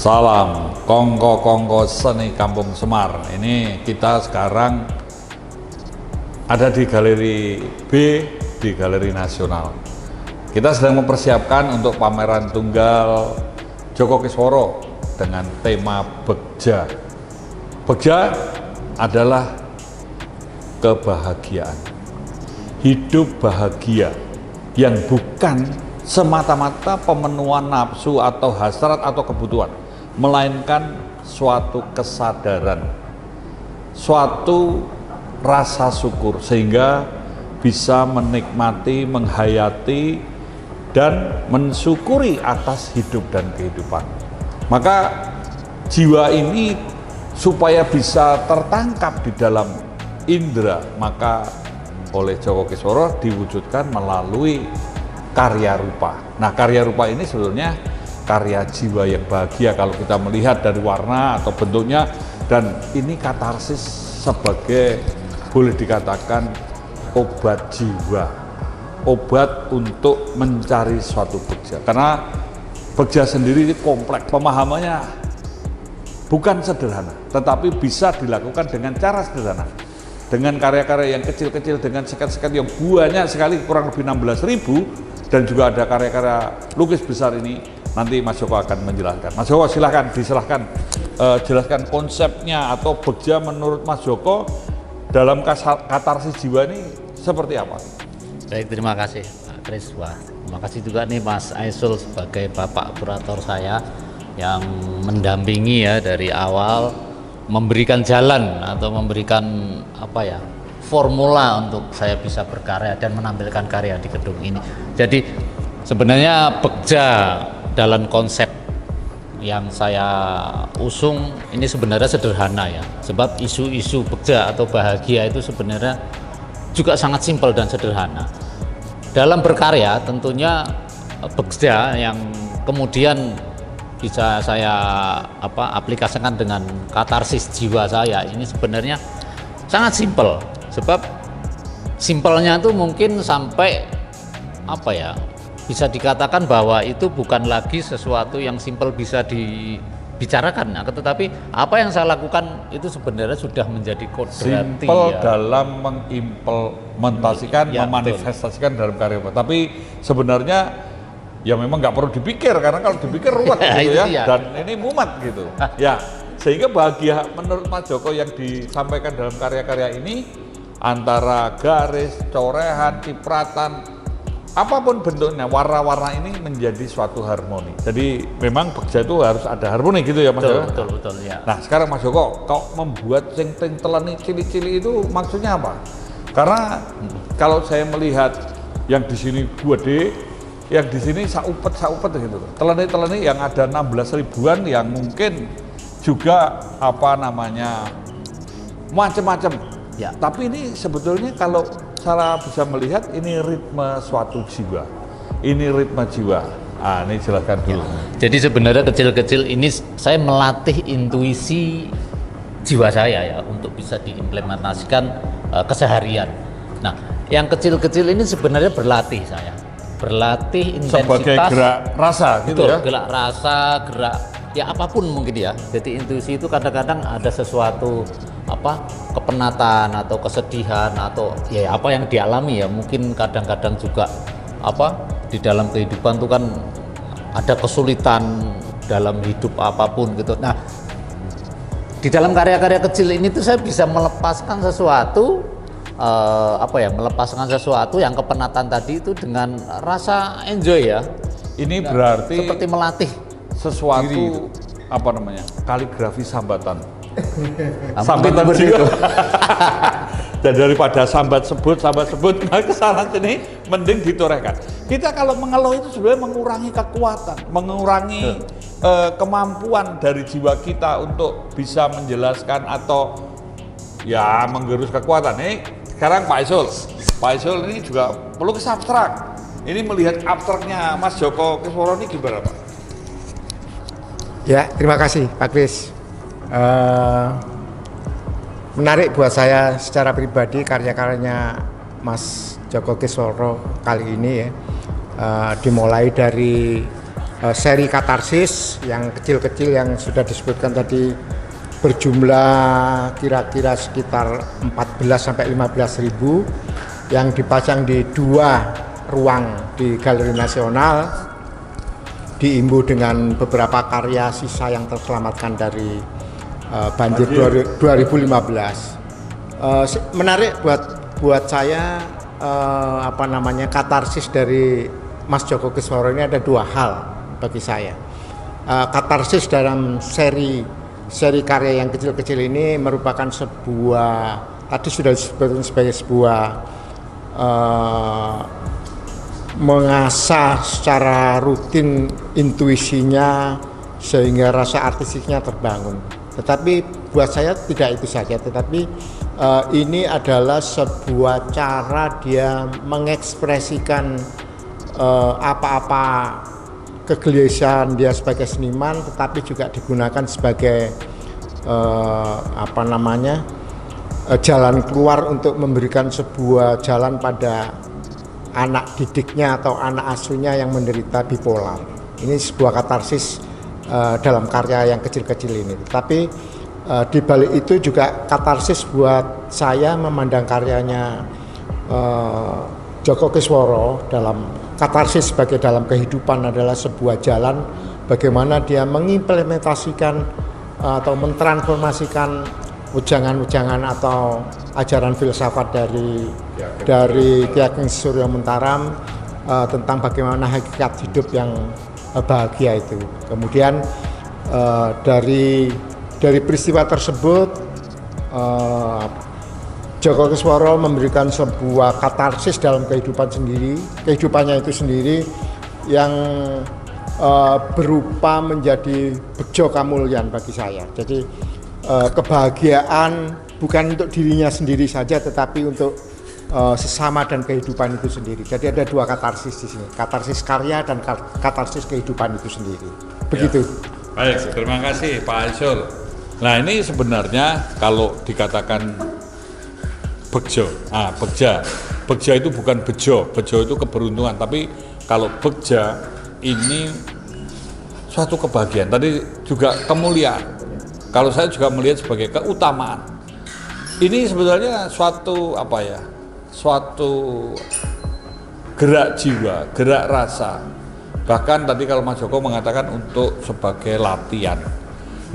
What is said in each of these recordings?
Salam kongko-kongko seni Kampung Semar. Ini kita sekarang ada di Galeri B, di Galeri Nasional. Kita sedang mempersiapkan untuk pameran tunggal Joko Kisworo dengan tema Begja. Begja adalah kebahagiaan, hidup bahagia yang bukan semata-mata pemenuhan nafsu atau hasrat atau kebutuhan, melainkan suatu kesadaran, suatu rasa syukur, sehingga bisa menikmati, menghayati, dan mensyukuri atas hidup dan kehidupan. Maka jiwa ini supaya bisa tertangkap di dalam indera, maka oleh Joko Kisworo diwujudkan melalui karya rupa. Nah, karya rupa ini sebetulnya karya jiwa yang bahagia kalau kita melihat dari warna atau bentuknya, dan ini katarsis sebagai, boleh dikatakan, obat jiwa, obat untuk mencari suatu begja. Karena begja sendiri ini kompleks, pemahamannya bukan sederhana, tetapi bisa dilakukan dengan cara sederhana, dengan karya-karya yang kecil-kecil, dengan sekat-sekat yang banyak sekali, kurang lebih 16.000, dan juga ada karya-karya lukis besar ini. Nanti Mas Joko akan menjelaskan. Mas Joko silahkan, jelaskan konsepnya atau begja menurut Mas Joko dalam katarsis jiwa ini seperti apa? Baik, terima kasih Pak Kris. Wah, terima kasih juga nih Mas Aisul sebagai Bapak Kurator saya yang mendampingi ya dari awal, memberikan jalan atau memberikan formula untuk saya bisa berkarya dan menampilkan karya di gedung ini. Jadi sebenarnya begja dalam konsep yang saya usung ini sebenarnya sederhana ya, sebab isu-isu begja atau bahagia itu sebenarnya juga sangat simpel dan sederhana. Dalam berkarya tentunya begja yang kemudian bisa saya aplikasikan dengan katarsis jiwa saya ini sebenarnya sangat simpel. Sebab simpelnya itu mungkin sampai bisa dikatakan bahwa itu bukan lagi sesuatu yang simpel bisa dibicarakan, tetapi apa yang saya lakukan itu sebenarnya sudah menjadi kodrati. Simpel ya, dalam mengimplementasikan, memanifestasikan dalam karya. Tapi sebenarnya ya memang nggak perlu dipikir, karena kalau dipikir ruwet gitu ya, dan ini mumet gitu. Ya, sehingga bahagia menurut Mas Joko yang disampaikan dalam karya-karya ini antara garis, corehan, cipratan, apapun bentuknya, warna-warna ini menjadi suatu harmoni. Jadi memang begja itu harus ada harmoni gitu ya Mas Joko? Betul ya. Nah sekarang Mas Joko, kau membuat ting-ting teleni cili-cili itu maksudnya apa? Karena kalau saya melihat yang di sini 2D, yang di sini saupet gitu. Teleni-teleni yang ada 16 ribuan yang mungkin juga macam-macam. Ya. Tapi ini sebetulnya kalau saya bisa melihat ini ritme suatu jiwa. Ini ritme jiwa. Ini jelaskan dulu. Ya. Jadi sebenarnya kecil-kecil ini saya melatih intuisi jiwa saya ya untuk bisa diimplementasikan keseharian. Nah, yang kecil-kecil ini sebenarnya berlatih saya. Berlatih intensitas sebagai gerak rasa gitu. Betul, ya. Gerak rasa, gerak ya apapun mungkin ya. Jadi intuisi itu kadang-kadang ada sesuatu kepenatan atau kesedihan atau ya apa yang dialami ya, mungkin kadang-kadang juga di dalam kehidupan itu kan ada kesulitan dalam hidup apapun gitu. Nah, di dalam karya-karya kecil ini tuh saya bisa melepaskan sesuatu melepaskan sesuatu yang kepenatan tadi itu dengan rasa enjoy ya. Ini berarti seperti melatih sesuatu kaligrafi sambatan. Sambatan jiwa. Dan daripada sambat sebut kesalahan sini mending ditorehkan. Kita kalau mengeluh itu sebenarnya mengurangi kekuatan, mengurangi kemampuan dari jiwa kita untuk bisa menjelaskan atau ya menggerus kekuatan. Sekarang Pak Aisul ini juga pelukis abstrak. Ini melihat abstraknya Mas Joko Kisworo ini gimana Pak? Ya, terima kasih Pak Kris. Menarik buat saya secara pribadi karya-karyanya Mas Joko Kisworo kali ini ya. Dimulai dari seri katarsis yang kecil-kecil yang sudah disebutkan tadi, berjumlah kira-kira sekitar 14 sampai 15 ribu yang dipasang di 2 ruang di Galeri Nasional, diimbu dengan beberapa karya sisa yang terselamatkan dari banjir 2015. Menarik buat saya katarsis dari Mas Djoko Kisworo ini ada 2 hal bagi saya. Katarsis dalam seri karya yang kecil-kecil ini merupakan sebuah, tadi sudah disebutkan sebagai sebuah mengasah secara rutin intuisinya sehingga rasa artistiknya terbangun. Tetapi buat saya tidak itu saja, tetapi ini adalah sebuah cara dia mengekspresikan apa-apa kegelisahan dia sebagai seniman, tetapi juga digunakan sebagai jalan keluar untuk memberikan sebuah jalan pada anak didiknya atau anak asuhnya yang menderita bipolar. Ini sebuah katarsis dalam karya yang kecil-kecil ini. Tapi di balik itu juga katarsis buat saya memandang karyanya Djoko Kisworo dalam katarsis sebagai dalam kehidupan adalah sebuah jalan bagaimana dia mengimplementasikan atau mentransformasikan ujangan-ujangan atau ajaran filsafat dari Ki Ageng Suryo Muntaram tentang bagaimana hakikat hidup yang bahagia itu. Kemudian dari peristiwa tersebut Djoko Kisworo memberikan sebuah katarsis dalam kehidupannya itu sendiri yang berupa menjadi bejo kamulyan bagi saya. Jadi kebahagiaan bukan untuk dirinya sendiri saja, tetapi untuk sesama dan kehidupan itu sendiri. Jadi ada 2 katarsis di sini, katarsis karya dan katarsis kehidupan itu sendiri. Begitu. Ya. Baik, terima kasih Pak Aisyul. Nah ini sebenarnya kalau dikatakan bejo, begja itu bukan bejo itu keberuntungan, tapi kalau begja ini suatu kebahagiaan, tadi juga kemuliaan. Kalau saya juga melihat sebagai keutamaan. Ini sebenarnya suatu gerak jiwa, gerak rasa. Bahkan tadi kalau Mas Djoko mengatakan untuk sebagai latihan.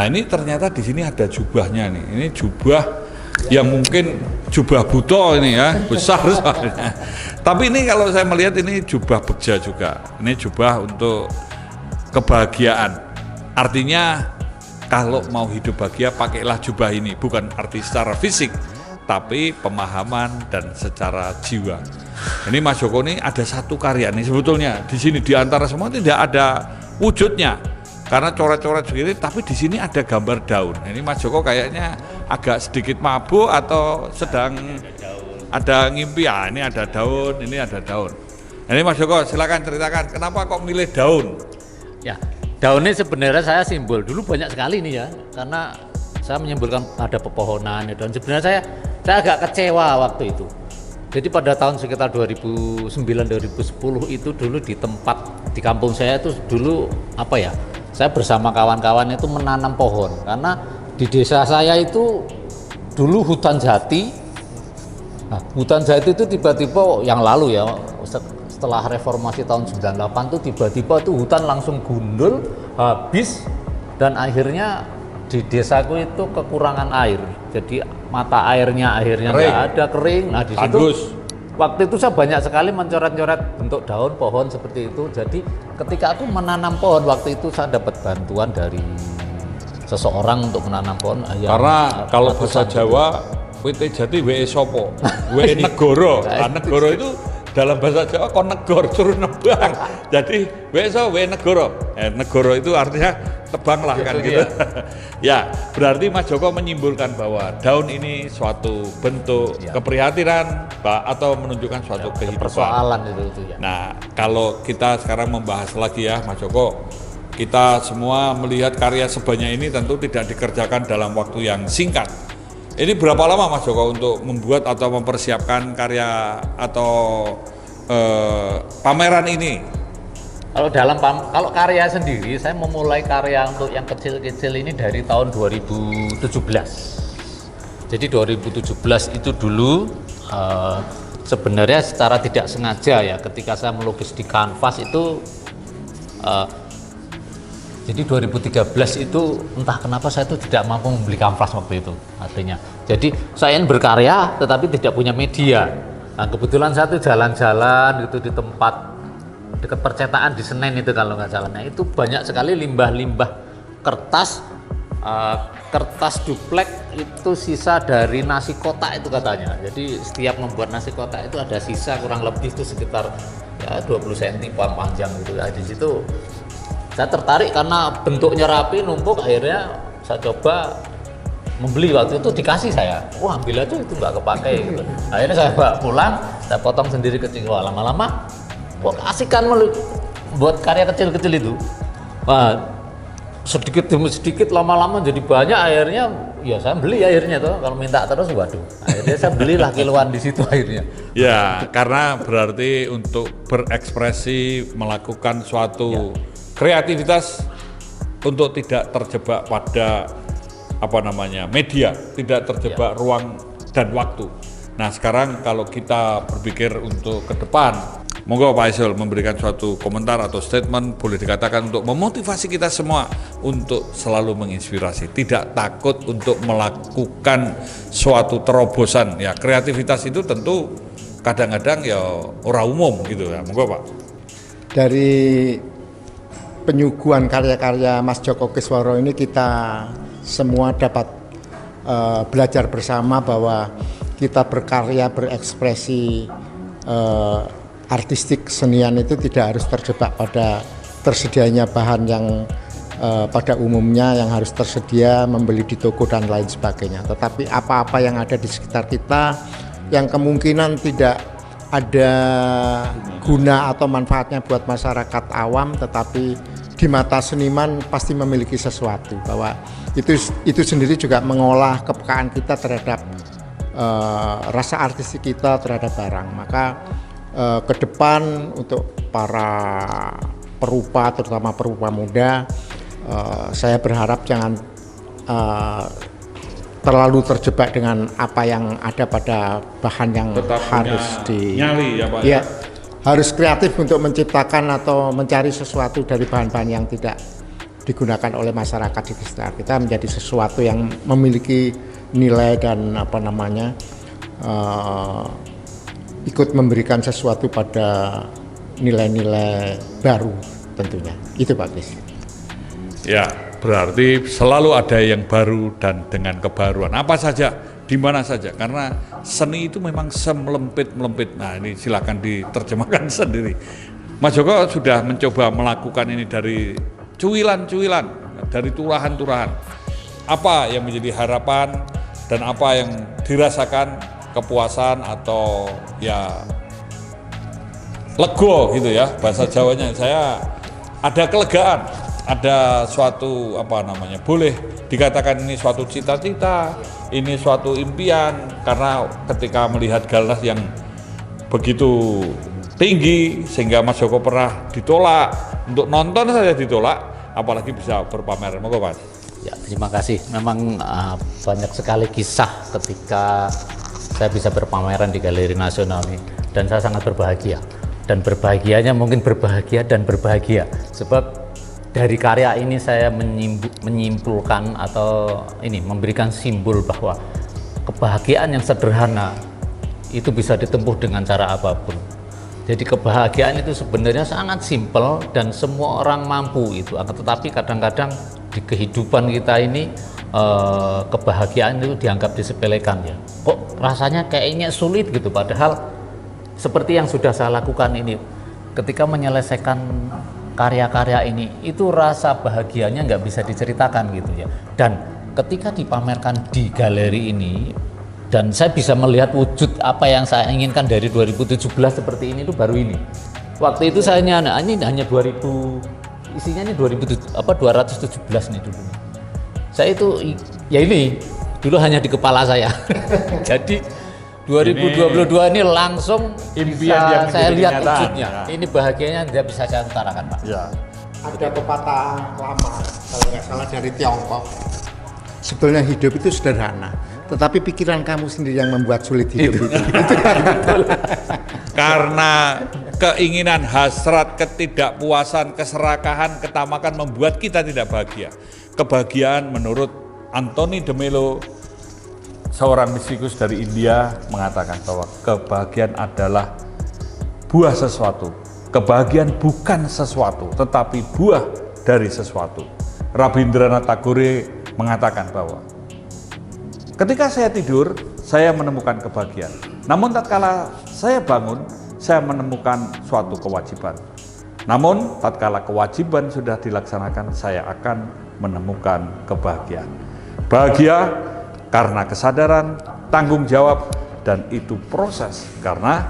Nah ini ternyata di sini ada jubahnya nih. Ini jubah yang mungkin jubah buto ini ya, besar soalnya. Tapi ini kalau saya melihat ini jubah begja juga. Ini jubah untuk kebahagiaan. Artinya kalau mau hidup bahagia pakailah jubah ini, bukan arti secara fisik, tapi pemahaman dan secara jiwa. Ini Mas Djoko ini ada satu karya nih sebetulnya di sini di antara semua tidak ada wujudnya karena coret-coret begini, tapi di sini ada gambar daun. Ini Mas Djoko kayaknya agak sedikit mabuk atau sedang ada ngimpi. Ya, ini ada daun, ini ada daun. Ini Mas Djoko silakan ceritakan kenapa kok milih daun? Ya, daun ini sebenarnya saya simbol dulu banyak sekali nih ya, karena saya menyimbolkan ada pepohonan dan sebenarnya saya agak kecewa waktu itu. Jadi pada tahun sekitar 2009-2010 itu dulu di kampung saya itu dulu saya bersama kawan-kawan itu menanam pohon karena di desa saya itu dulu hutan jati. Nah, hutan jati itu tiba-tiba yang lalu ya setelah reformasi tahun 98 tuh tiba-tiba tuh hutan langsung gundul habis dan akhirnya di desaku itu kekurangan air, jadi mata airnya akhirnya nggak ada, kering. Nah di situ waktu itu saya banyak sekali mencoret-coret bentuk daun pohon seperti itu. Jadi ketika aku menanam pohon waktu itu saya dapat bantuan dari seseorang untuk menanam pohon. Karena kalau bahasa Jawa, wit jati we sopo, we negoro. Negoro itu dalam bahasa Jawa kon negor suruh nebang. Jadi we negoro. Negoro itu artinya tebang lah kan gitu. Ya, berarti Mas Djoko menyimpulkan bahwa daun ini suatu bentuk keprihatinan atau menunjukkan suatu kehidupan. Persoalan itu ya. Nah, kalau kita sekarang membahas lagi ya Mas Djoko, kita semua melihat karya sebanyak ini tentu tidak dikerjakan dalam waktu yang singkat. Ini berapa lama Mas Djoko untuk membuat atau mempersiapkan karya atau pameran ini? Kalau karya sendiri, saya memulai karya untuk yang kecil-kecil ini dari tahun 2017. Jadi 2017 itu dulu sebenarnya secara tidak sengaja ya, ketika saya melukis di kanvas itu, jadi 2013 itu entah kenapa saya itu tidak mampu membeli kanvas waktu itu artinya. Jadi saya ingin berkarya tetapi tidak punya media. Nah, kebetulan saya tuh jalan-jalan gitu di tempat dekat percetakan di Senen itu kalau nggak salah. Nah, itu banyak sekali limbah-limbah kertas, kertas duplek itu sisa dari nasi kotak itu katanya. Jadi setiap membuat nasi kotak itu ada sisa kurang lebih itu sekitar ya 20 cm panjang gitu. Nah, di situ saya tertarik karena bentuknya rapi, numpuk, akhirnya saya coba membeli. Waktu itu dikasih saya, wah ambil aja itu nggak kepakai gitu. Akhirnya saya bawa pulang, saya potong sendiri kecil. Wah, lama-lama kok asik kan buat karya kecil-kecil itu. Wah, sedikit demi sedikit lama-lama jadi banyak, akhirnya ya saya beli akhirnya tuh. Kalau minta terus waduh, akhirnya saya belilah kiloan di situ akhirnya. Ya, karena berarti untuk berekspresi, melakukan suatu kreativitas untuk tidak terjebak pada media, tidak terjebak ruang dan waktu. Nah, sekarang kalau kita berpikir untuk ke depan, monggo Pak Aizul memberikan suatu komentar atau statement, boleh dikatakan untuk memotivasi kita semua untuk selalu menginspirasi, tidak takut untuk melakukan suatu terobosan. Ya, kreativitas itu tentu kadang-kadang ya ora umum gitu ya. Monggo Pak. Dari penyuguhan karya-karya Mas Joko Kisworo ini kita semua dapat belajar bersama bahwa kita berkarya, berekspresi artistik senian itu tidak harus terjebak pada tersedianya bahan yang pada umumnya yang harus tersedia, membeli di toko dan lain sebagainya. Tetapi apa-apa yang ada di sekitar kita yang kemungkinan tidak ada guna atau manfaatnya buat masyarakat awam, tetapi di mata seniman pasti memiliki sesuatu, bahwa itu sendiri juga mengolah kepekaan kita terhadap rasa artistik kita terhadap barang. Maka ke depan untuk para perupa, terutama perupa muda, saya berharap jangan terlalu terjebak dengan apa yang ada pada bahan yang tetap harus nyali ya Pak. Ya, harus kreatif untuk menciptakan atau mencari sesuatu dari bahan-bahan yang tidak digunakan oleh masyarakat di sekitar kita menjadi sesuatu yang memiliki nilai dan ikut memberikan sesuatu pada nilai-nilai baru tentunya. Itu Pak Kris. Ya, berarti selalu ada yang baru dan dengan kebaruan. Apa saja, di mana saja. Karena seni itu memang semelempit-melempit. Nah, ini silakan diterjemahkan sendiri. Mas Joko sudah mencoba melakukan ini dari cuilan-cuilan, dari turahan-turahan. Apa yang menjadi harapan dan apa yang dirasakan kepuasan atau ya lego gitu ya bahasa Jawanya. Saya ada kelegaan, ada suatu boleh dikatakan ini suatu cita-cita, ini suatu impian, karena ketika melihat galas yang begitu tinggi sehingga Mas Joko pernah ditolak, untuk nonton saja ditolak, apalagi bisa berpamer. Monggo Mas. Ya, terima kasih. Memang banyak sekali kisah ketika saya bisa berpameran di Galeri Nasional ini, dan saya sangat berbahagia. Dan berbahagianya mungkin berbahagia dan berbahagia, sebab dari karya ini saya menyimpulkan atau memberikan simbol bahwa kebahagiaan yang sederhana itu bisa ditempuh dengan cara apapun. Jadi kebahagiaan itu sebenarnya sangat simpel dan semua orang mampu itu. Tetapi kadang-kadang di kehidupan kita ini kebahagiaan itu dianggap disepelekan ya. Kok rasanya kayaknya sulit gitu, padahal seperti yang sudah saya lakukan ini, ketika menyelesaikan karya-karya ini, itu rasa bahagianya nggak bisa diceritakan gitu ya. Dan ketika dipamerkan di galeri ini, dan saya bisa melihat wujud apa yang saya inginkan dari 2017 seperti ini, itu baru ini. Waktu itu saya hanya 2000, isinya ini 217 nih dulu. Saya itu ya ini dulu hanya di kepala saya. Jadi 2022 ini langsung impian bisa yang saya menjadi lihat kenyataan, wujudnya. ya. Ini bahagianya tidak bisa saya utarakan, Pak. Ya. Ada pepatah lama, kalau nggak salah dari Tiongkok. Sebetulnya hidup itu sederhana, tetapi pikiran kamu sendiri yang membuat sulit hidup itu. Karena keinginan, hasrat, ketidakpuasan, keserakahan, ketamakan membuat kita tidak bahagia. Kebahagiaan menurut Anthony de Mello, seorang mistikus dari India, mengatakan bahwa kebahagiaan adalah buah sesuatu. Kebahagiaan bukan sesuatu, tetapi buah dari sesuatu. Rabindranath Tagore mengatakan bahwa ketika saya tidur, saya menemukan kebahagiaan. Namun tatkala saya bangun, saya menemukan suatu kewajiban. Namun tatkala kewajiban sudah dilaksanakan, saya akan menemukan kebahagiaan. Bahagia karena kesadaran, tanggung jawab, dan itu proses. Karena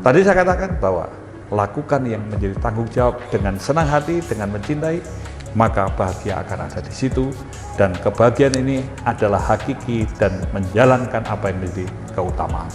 tadi saya katakan bahwa lakukan yang menjadi tanggung jawab dengan senang hati, dengan mencintai, maka bahagia akan ada di situ. Dan kebahagiaan ini adalah hakiki dan menjalankan apa yang menjadi keutamaan.